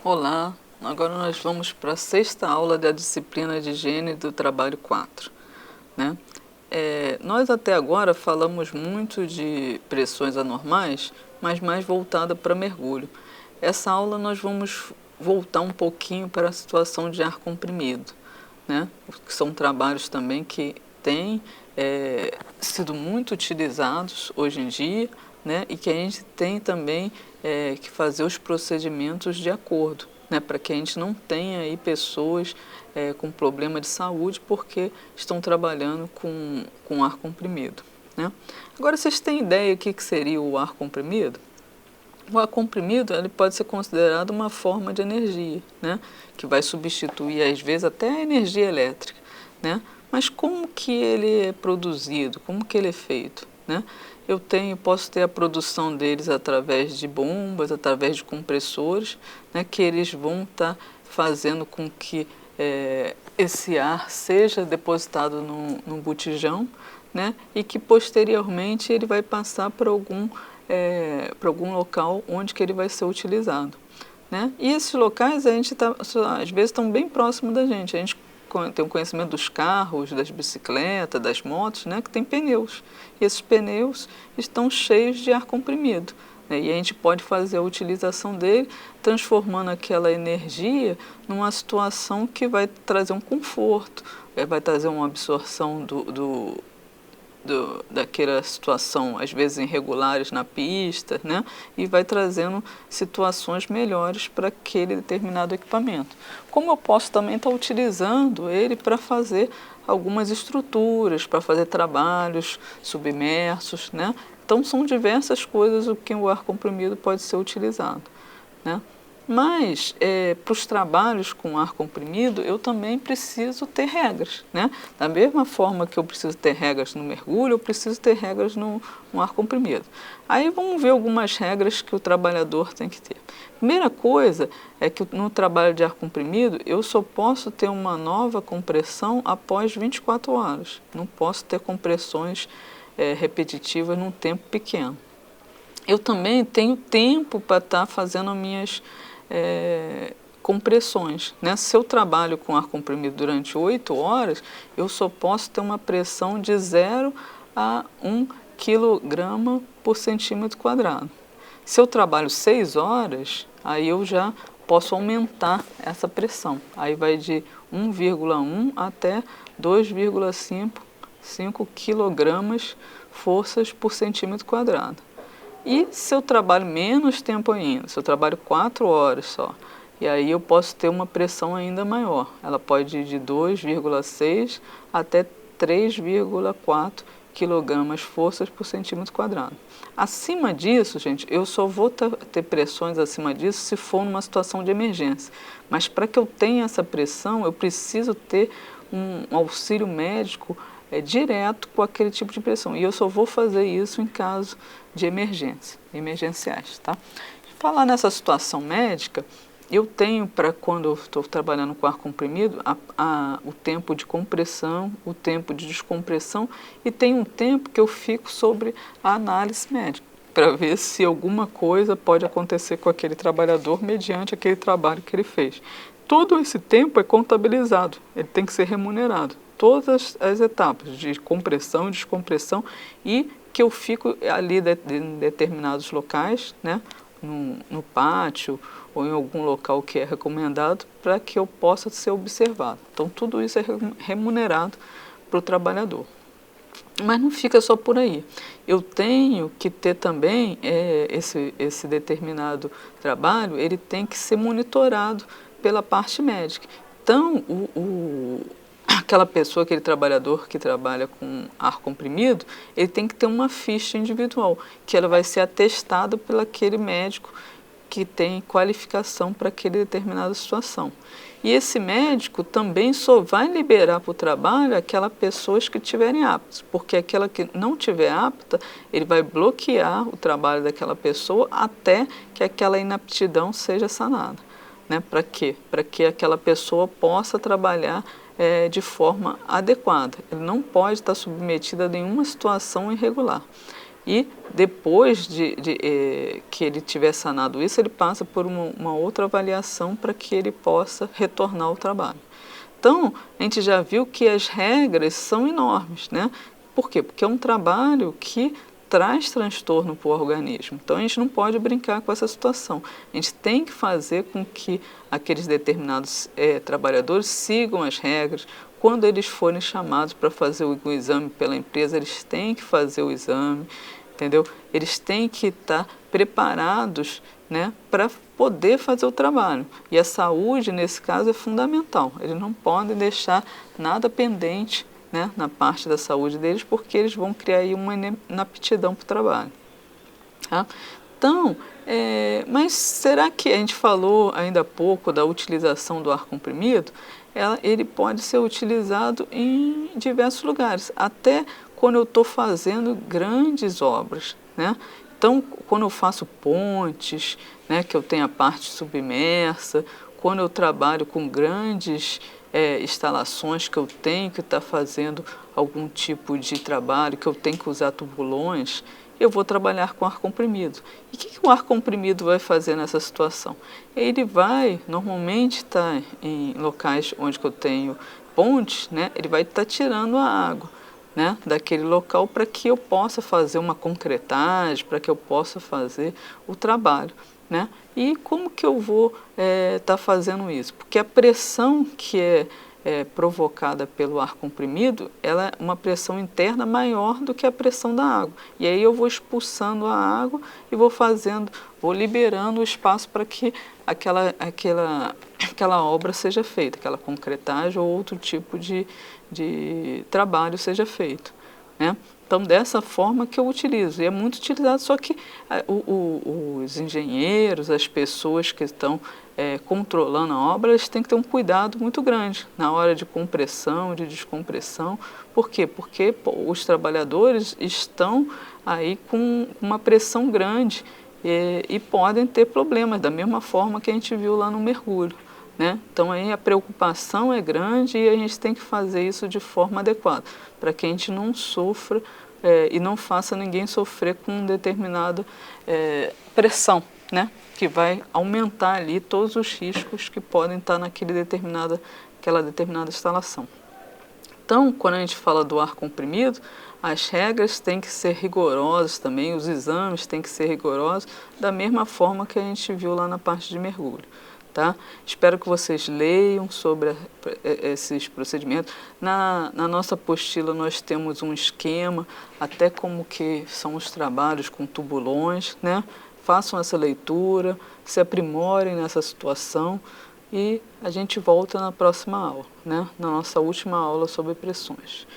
Olá, agora nós vamos para a sexta aula da disciplina de higiene do trabalho 4, né? Nós até agora falamos muito de pressões anormais, mas mais voltada para mergulho. Essa aula nós vamos voltar um pouquinho para a situação de ar comprimido, né? Que são trabalhos também que têm sido muito utilizados hoje em dia, né? E que a gente tem também que fazer os procedimentos de acordo, né? Para que a gente não tenha aí pessoas com problema de saúde porque estão trabalhando com ar comprimido, né? Agora, vocês têm ideia do que seria o ar comprimido? O ar comprimido ele pode ser considerado uma forma de energia, né? Que vai substituir, às vezes, até a energia elétrica, né? Mas como que ele é produzido? Como que ele é feito, né? Posso ter a produção deles através de bombas, através de compressores, né? Que eles vão estar fazendo com que esse ar seja depositado num botijão, né? E que posteriormente ele vai passar para algum local onde que ele vai ser utilizado, né? E esses locais às vezes estão bem próximos da gente. A gente tem um conhecimento dos carros, das bicicletas, das motos, né? Que tem pneus. E esses pneus estão cheios de ar comprimido, né? E a gente pode fazer a utilização dele, transformando aquela energia numa situação que vai trazer um conforto, vai trazer uma absorção daquela situação, às vezes irregulares na pista, né? E vai trazendo situações melhores para aquele determinado equipamento. Como eu posso também estar utilizando ele para fazer algumas estruturas, para fazer trabalhos submersos, né? Então são diversas coisas o que o ar comprimido pode ser utilizado, né? Mas, para os trabalhos com ar comprimido, eu também preciso ter regras, né? Da mesma forma que eu preciso ter regras no mergulho, eu preciso ter regras no ar comprimido. Aí vamos ver algumas regras que o trabalhador tem que ter. Primeira coisa é que no trabalho de ar comprimido, eu só posso ter uma nova compressão após 24 horas. Não posso ter compressões repetitivas num tempo pequeno. Eu também tenho tempo para estar fazendo as minhas compressões, né? Se eu trabalho com ar comprimido durante 8 horas, eu só posso ter uma pressão de 0 a 1 quilograma por centímetro quadrado. Se eu trabalho 6 horas, aí eu já posso aumentar essa pressão. Aí vai de 1,1 até 2,5 quilogramas forças por centímetro quadrado. E se eu trabalho menos tempo ainda, se eu trabalho 4 horas só, e aí eu posso ter uma pressão ainda maior. Ela pode ir de 2,6 até 3,4 quilogramas forças por centímetro quadrado. Acima disso, gente, eu só vou ter pressões acima disso se for numa situação de emergência. Mas para que eu tenha essa pressão, eu preciso ter um auxílio médico direto com aquele tipo de pressão. E eu só vou fazer isso em caso de emergência, emergenciais, tá? Falar nessa situação médica, eu tenho para quando eu estou trabalhando com ar comprimido, o tempo de compressão, o tempo de descompressão e tem um tempo que eu fico sobre a análise médica, para ver se alguma coisa pode acontecer com aquele trabalhador mediante aquele trabalho que ele fez. Todo esse tempo é contabilizado, ele tem que ser remunerado. Todas as etapas de compressão e descompressão e que eu fico ali em determinados locais, né, no pátio ou em algum local que é recomendado para que eu possa ser observado. Então, tudo isso é remunerado para o trabalhador. Mas não fica só por aí. Eu tenho que ter também esse determinado trabalho, ele tem que ser monitorado pela parte médica. Então, aquela pessoa, aquele trabalhador que trabalha com ar comprimido, ele tem que ter uma ficha individual, que ela vai ser atestada pelo aquele médico que tem qualificação para aquela determinada situação. E esse médico também só vai liberar para o trabalho aquelas pessoas que estiverem aptas, porque aquela que não tiver apta, ele vai bloquear o trabalho daquela pessoa até que aquela inaptidão seja sanada. Né? Para quê? Para que aquela pessoa possa trabalhar de forma adequada. Ele não pode estar submetido a nenhuma situação irregular. E depois que ele tiver sanado isso, ele passa por uma outra avaliação para que ele possa retornar ao trabalho. Então, a gente já viu que as regras são enormes, né? Por quê? Porque é um trabalho que traz transtorno para o organismo. Então, a gente não pode brincar com essa situação. A gente tem que fazer com que aqueles determinados trabalhadores sigam as regras. Quando eles forem chamados para fazer o exame pela empresa, eles têm que fazer o exame, entendeu? Eles têm que estar preparados, né, para poder fazer o trabalho. E a saúde, nesse caso, é fundamental. Eles não podem deixar nada pendente, né, na parte da saúde deles, porque eles vão criar aí uma inaptidão para o trabalho. Tá? Então, mas será que a gente falou ainda há pouco da utilização do ar comprimido? Ele pode ser utilizado em diversos lugares, até quando eu estou fazendo grandes obras, né? Então, quando eu faço pontes, né, que eu tenho a parte submersa, quando eu trabalho com grandes instalações que eu tenho que estar fazendo algum tipo de trabalho, que eu tenho que usar tubulões, eu vou trabalhar com ar comprimido. E o que o ar comprimido vai fazer nessa situação? Ele vai, normalmente, estar em locais onde eu tenho pontes, né, ele vai estar tirando a água, né, daquele local para que eu possa fazer uma concretagem, para que eu possa fazer o trabalho. Né? E como que eu vou estar fazendo isso? Porque a pressão que é provocada pelo ar comprimido, ela é uma pressão interna maior do que a pressão da água. E aí eu vou expulsando a água e vou liberando o espaço para que aquela obra seja feita, aquela concretagem ou outro tipo de trabalho seja feito. Né? Então, dessa forma que eu utilizo, e é muito utilizado, só que os engenheiros, as pessoas que estão controlando a obra, eles têm que ter um cuidado muito grande na hora de compressão, de descompressão. Por quê? Porque os trabalhadores estão aí com uma pressão grande e podem ter problemas, da mesma forma que a gente viu lá no mergulho. Né? Então, aí a preocupação é grande e a gente tem que fazer isso de forma adequada, para que a gente não sofra e não faça ninguém sofrer com determinada pressão, né? Que vai aumentar ali todos os riscos que podem estar naquela determinada instalação. Então, quando a gente fala do ar comprimido, as regras têm que ser rigorosas também, os exames têm que ser rigorosos, da mesma forma que a gente viu lá na parte de mergulho. Tá? Espero que vocês leiam sobre esses procedimentos. Na nossa apostila nós temos um esquema, até como que são os trabalhos com tubulões, né? Façam essa leitura, se aprimorem nessa situação e a gente volta na próxima aula, né? Na nossa última aula sobre pressões.